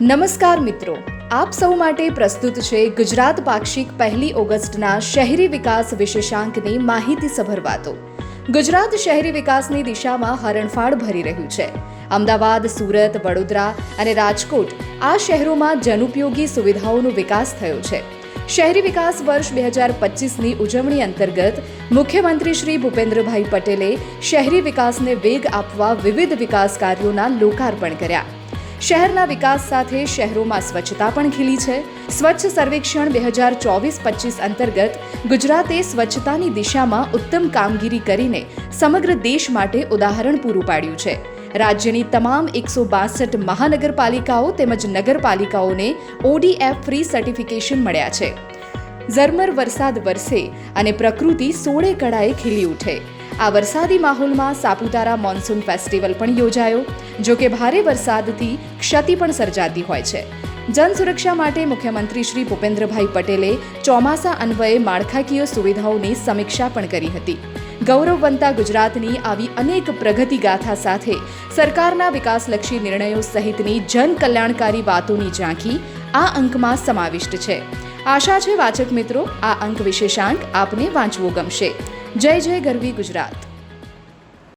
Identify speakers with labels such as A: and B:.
A: નમસ્કાર મિત્રો, આપ સૌ માટે પ્રસ્તુત છે ગુજરાત પાક્ષિક 1 ઓગસ્ટના શહેરી વિકાસ વિશેષાંકની માહિતીસભર વાતો। ગુજરાત શહેરી વિકાસની દિશામાં હરણફાળ ભરી રહ્યું છે। અમદાવાદ, સુરત, વડોદરા અને રાજકોટ આ શહેરોમાં જનઉપયોગી સુવિધાઓનો વિકાસ થયો છે। શહેરી વિકાસ વર્ષ 2025ની ઉજવણી અંતર્ગત મુખ્યમંત્રી શ્રી ભૂપેન્દ્રભાઈ પટેલે શહેરી વિકાસને વેગ આપવા વિવિધ વિકાસ કાર્યોના લોકાર્પણ કર્યા। શહેરના વિકાસ સાથે શહેરોમાં સ્વચ્છતા પણ ખીલી છે। સ્વચ્છ સર્વેક્ષણ 2024-25 અંતર્ગત ગુજરાતે સ્વચ્છતાની દિશામાં ઉત્તમ કામગીરી કરીને સમગ્ર દેશ માટે ઉદાહરણ પૂરું પાડ્યું છે। રાજ્યની તમામ 162 મહાનગરપાલિકાઓ તેમજ નગરપાલિકાઓને ODF ફ્રી સર્ટિફિકેશન મળ્યા છે। ઝરમર વરસાદ વરસે અને પ્રકૃતિ સોળે કળાએ ખીલી ઉઠે। આ વરસાદી માહોલમાં સાપુતારા મોન્સૂન ફેસ્ટિવલ પણ યોજાયો। જો કે ભારે વરસાદથી ક્ષતિ પણ સર્જાતી હોય છે। જન સુરક્ષા માટે મુખ્યમંત્રી શ્રી ભૂપેન્દ્રભાઈ પટેલે ચોમાસા અન્વયે માળખાકીય સુવિધાઓની સમીક્ષા પણ કરી હતી। ગૌરવવંતા ગુજરાતની આવી અનેક પ્રગતિ ગાથા સાથે સરકારના વિકાસલક્ષી નિર્ણયો સહિતની જન કલ્યાણકારી વાતોની ઝાંખી આ અંકમાં સમાવિષ્ટ છે। આશા છે વાચક મિત્રો, આ અંક વિશેષાંક આપને વાંચવો ગમશે। જય જય ગરવી ગુજરાત।